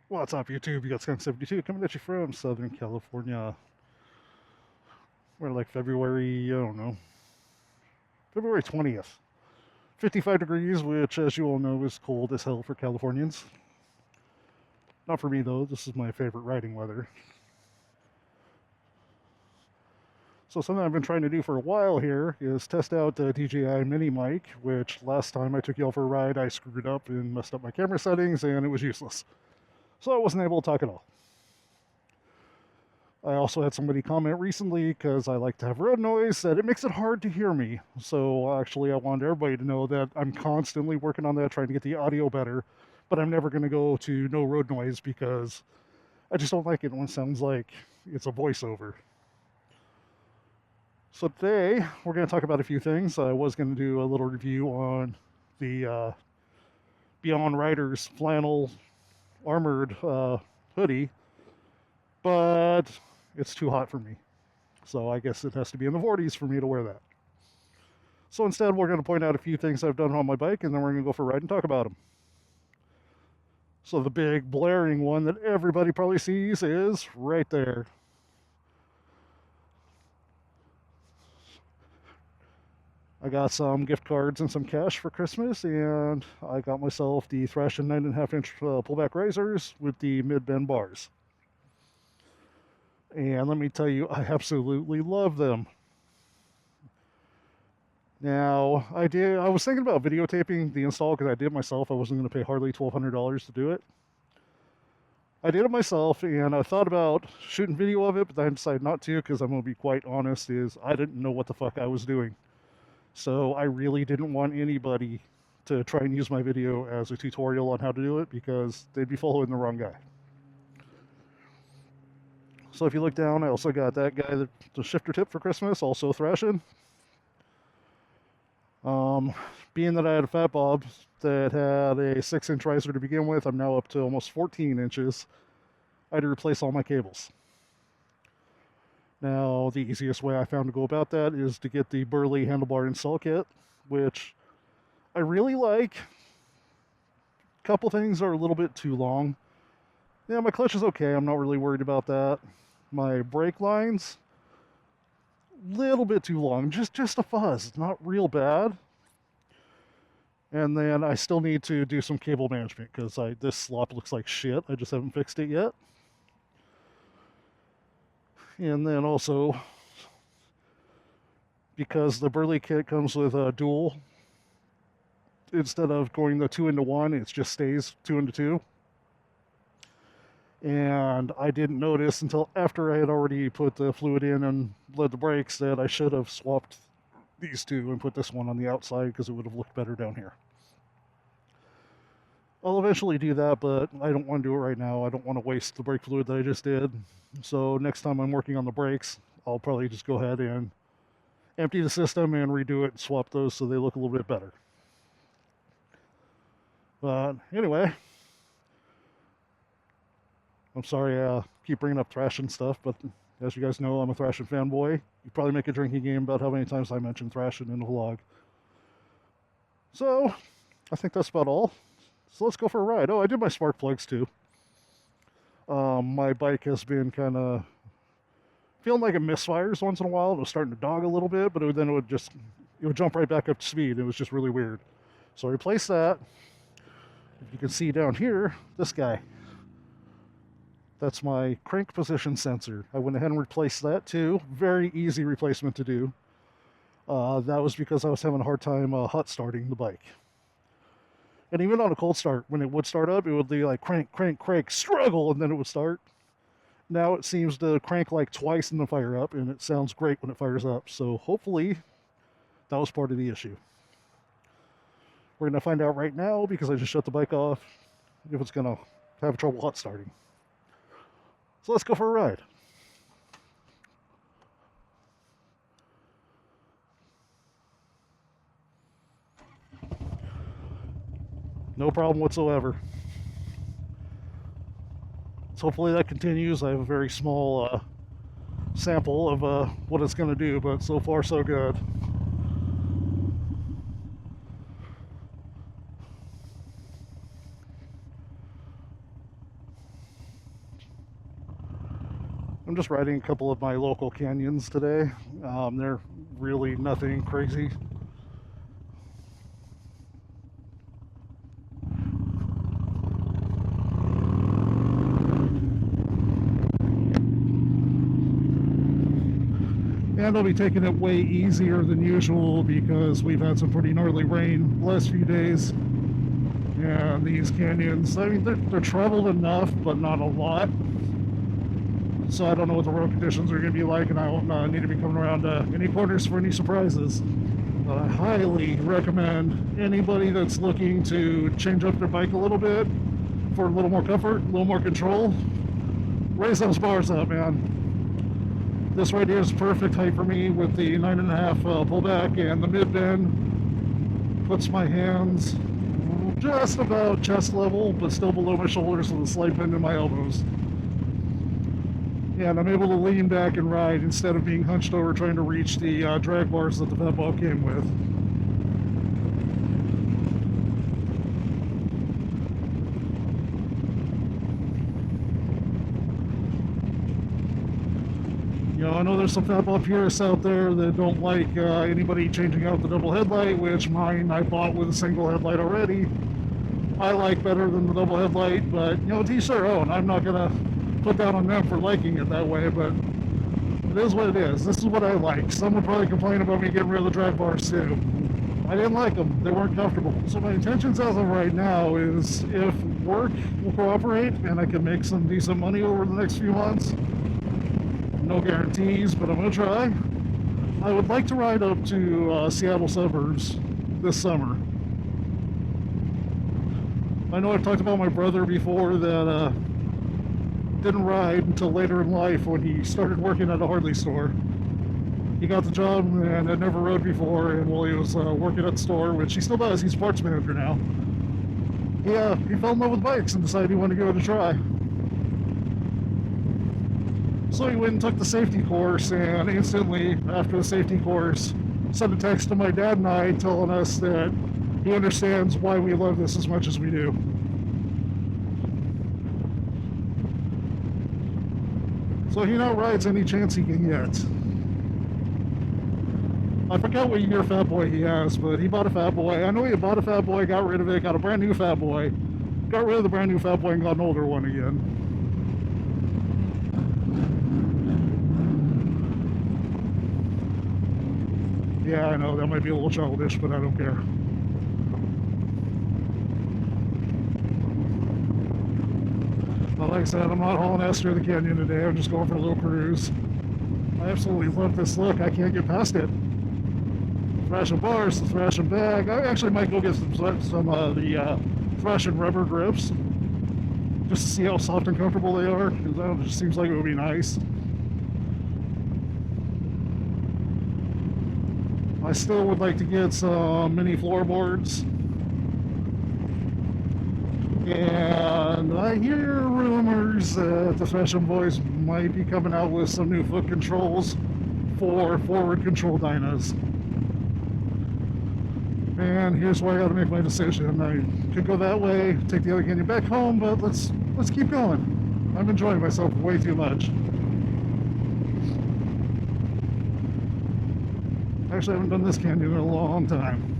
What's up, YouTube? You got Skunk72 coming at you from Southern California. We're like February, I don't know, February 20th. 55 degrees, which, as you all know, is cold as hell for Californians. Not for me, though. This is my favorite riding weather. So something I've been trying to do for a while here is test out the DJI mini mic, which last time I took y'all for a ride, I screwed up and messed up my camera settings, and it was useless. So I wasn't able to talk at all. I also had somebody comment recently, because I like to have road noise, that it makes it hard to hear me. So actually I wanted everybody to know that I'm constantly working on that, trying to get the audio better, but I'm never going to go to no road noise because I just don't like it when it sounds like it's a voiceover. So today we're going to talk about a few things. I was going to do a little review on the Beyond Riders flannel armored hoodie, but it's too hot for me. So I guess it has to be in the 40s for me to wear that. So instead, we're going to point out a few things I've done on my bike, and then we're going to go for a ride and talk about them. So the big blaring one that everybody probably sees is right there. I got some gift cards and some cash for Christmas, and I got myself the Thrashin 9.5-inch pullback risers with the mid-bend bars. And let me tell you, I absolutely love them. Now, I was thinking about videotaping the install because I did it myself. I wasn't going to pay Harley $1,200 to do it. I did it myself, and I thought about shooting video of it, but then I decided not to because I'm going to be quite honest, is I didn't know what the fuck I was doing. So I really didn't want anybody to try and use my video as a tutorial on how to do it because they'd be following the wrong guy. So if you look down, I also got that guy, the shifter tip for Christmas, also Thrshin. Being that I had a fat bob that had a 6-inch riser to begin with, I'm now up to almost 14 inches. I had to replace all my cables. Now, the easiest way I found to go about that is to get the Burley handlebar install kit, which I really like. A couple things are a little bit too long. Yeah, my clutch is okay. I'm not really worried about that. My brake lines, little bit too long. Just a fuzz. It's not real bad. And then I still need to do some cable management because this slop looks like shit. I just haven't fixed it yet. And then also, because the Burley kit comes with a dual, instead of going the 2-into-1, it just stays 2-into-2. And I didn't notice until after I had already put the fluid in and bled the brakes that I should have swapped these two and put this one on the outside because it would have looked better down here. I'll eventually do that, but I don't want to do it right now. I don't want to waste the brake fluid that I just did. So next time I'm working on the brakes, I'll probably just go ahead and empty the system and redo it and swap those so they look a little bit better. But anyway, I'm sorry I keep bringing up Thrashin stuff, but as you guys know, I'm a Thrashin fanboy. You probably make a drinking game about how many times I mention Thrashin in the vlog. So I think that's about all. So let's go for a ride. Oh, I did my spark plugs too. My bike has been kind of feeling like it misfires once in a while. It was starting to dog a little bit, but then it would jump right back up to speed. It was just really weird. So I replaced that. If you can see down here, this guy. That's my crank position sensor. I went ahead and replaced that too. Very easy replacement to do. That was because I was having a hard time hot starting the bike. And even on a cold start, when it would start up, it would be like crank, crank, crank, struggle, and then it would start. Now it seems to crank like twice and then fire up, and it sounds great when it fires up. So hopefully that was part of the issue. We're going to find out right now because I just shut the bike off if it's going to have trouble hot starting. So let's go for a ride. No problem whatsoever. So hopefully that continues. I have a very small sample of what it's going to do, but so far so good. I'm just riding a couple of my local canyons today. They're really nothing crazy. And I'll be taking it way easier than usual because we've had some pretty gnarly rain the last few days. And these canyons, I mean, they're traveled enough, but not a lot. So I don't know what the road conditions are going to be like, and I don't need to be coming around any corners for any surprises. But I highly recommend anybody that's looking to change up their bike a little bit for a little more comfort, a little more control, raise those bars up, man. This right here is perfect height for me with the 9.5 pullback, and the mid bend puts my hands just about chest level, but still below my shoulders with a slight bend in my elbows. And I'm able to lean back and ride instead of being hunched over trying to reach the drag bars that the fat ball came with. You know, I know there's some fat ball purists out there that don't like anybody changing out the double headlight, which mine I bought with a single headlight already. I like better than the double headlight, but you know, to each their own. I'm not gonna put down on them for liking it that way, but it is what it is. This is what I like. Some would probably complain about me getting rid of the drag bars too. I didn't like them. They weren't comfortable. So my intentions as of right now is if work will cooperate and I can make some decent money over the next few months, no guarantees, but I'm gonna try. I would like to ride up to Seattle suburbs this summer. I know I've talked about my brother before that didn't ride until later in life when he started working at a Harley store. He got the job and had never rode before, and while he was working at the store, which he still does, he's a parts manager now, he fell in love with bikes and decided he wanted to give it a try. So he went and took the safety course, and instantly after the safety course sent a text to my dad and I telling us that he understands why we love this as much as we do. So he now rides any chance he can get. I forgot what year Fat Boy he has, but he bought a Fat Boy. I know he bought a Fat Boy, got rid of it, got a brand new Fat Boy, got rid of the brand new Fat Boy and got an older one again. Yeah, I know, that might be a little childish, but I don't care. But like I said, I'm not hauling ass through the canyon today. I'm just going for a little cruise. I absolutely love this look. I can't get past it. Thrashin bars, the Thrashin bag. I actually might go get some of the Thrashin rubber grips just to see how soft and comfortable they are, because that just seems like it would be nice. I still would like to get some mini floorboards. And I hear rumors that the Thrashin boys might be coming out with some new foot controls for forward control Dynas. And here's where I gotta make my decision. I could go that way, take the other canyon back home, but let's keep going. I'm enjoying myself way too much. Actually, I haven't done this canyon in a long time.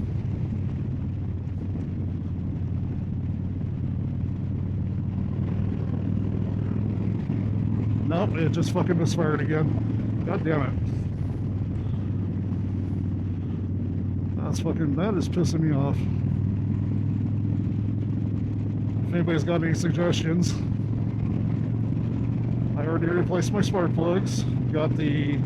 Nope, it just fucking misfired again. God damn it. That is pissing me off. If anybody's got any suggestions. I already replaced my spark plugs. Got the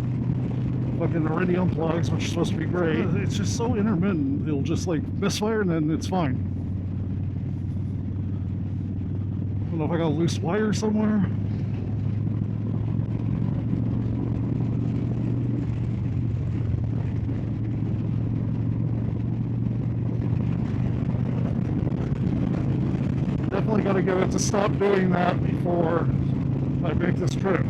fucking iridium plugs, which are supposed to be great. It's just so intermittent. It'll just like misfire and then it's fine. I don't know if I got a loose wire somewhere. Definitely got to get it to stop doing that before I make this trip.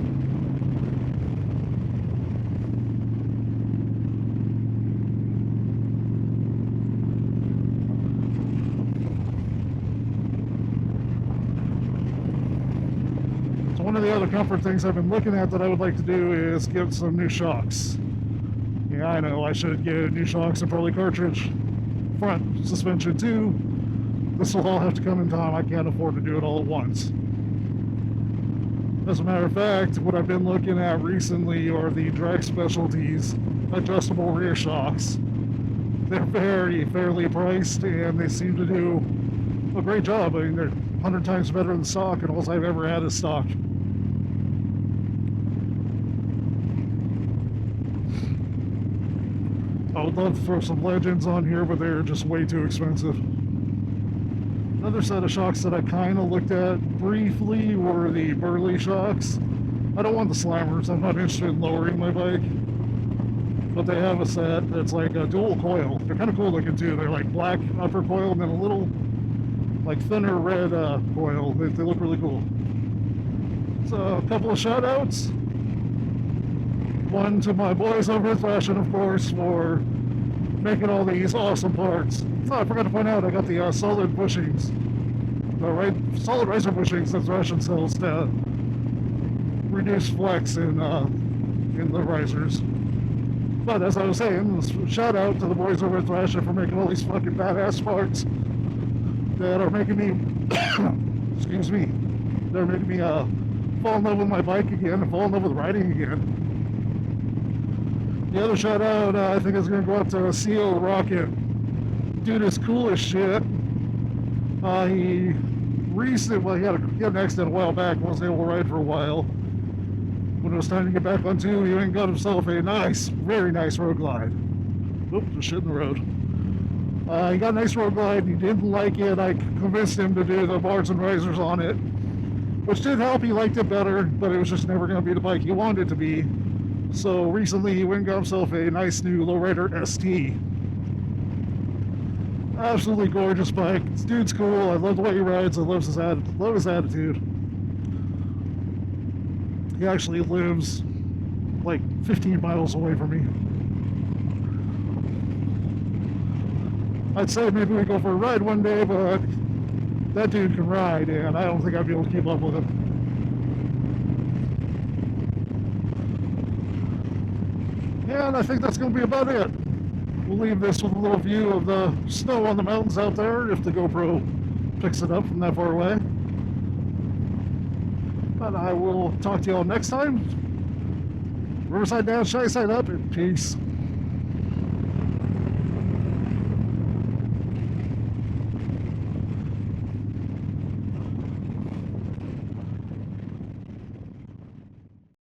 one of the other comfort things I've been looking at that I would like to do is get some new shocks. Yeah, I know I should get new shocks and probably cartridge, front suspension too. This will all have to come in time. I can't afford to do it all at once. As a matter of fact, what I've been looking at recently are the Drag Specialties adjustable rear shocks. They're very fairly priced and they seem to do a great job. I mean, they're 100 times better than stock, and all I've ever had is stock. I would love to throw some Legends on here, but they're just way too expensive. Another set of shocks that I kind of looked at briefly were the Burley shocks. I don't want the Slammers. I'm not interested in lowering my bike. But they have a set that's like a dual coil. They're kind of cool looking too. They're like black upper coil and then a little like thinner red coil. They look really cool. So a couple of shout outs. One to my boys over at Thrashin, of course, for making all these awesome parts. Oh, I forgot to point out I got the solid bushings. The solid riser bushings that Thrashin sells to reduce flex in the risers. But as I was saying, shout out to the boys over at Thrashin for making all these fucking badass parts that are making me, excuse me, they're making me fall in love with my bike again and fall in love with riding again. The other shout out I think is going to go up to CO Rocket. Dude is cool as shit. He had an accident a while back, wasn't able to ride for a while. When it was time to get back on two, he went and got himself a nice, very nice road glide. Oop, just shit in the road. He got a nice road glide, he didn't like it. I convinced him to do the bars and risers on it, which did help. He liked it better, but it was just never going to be the bike he wanted it to be. So recently he went and got himself a nice new Lowrider ST. Absolutely gorgeous bike. This dude's cool. I love the way he rides. I love his attitude. He actually lives like 15 miles away from me. I'd say maybe we go for a ride one day, but that dude can ride, and I don't think I'd be able to keep up with him. And I think that's going to be about it. We'll leave this with a little view of the snow on the mountains out there if the GoPro picks it up from that far away. But I will talk to y'all next time. Riverside down, Shiny side up, and peace.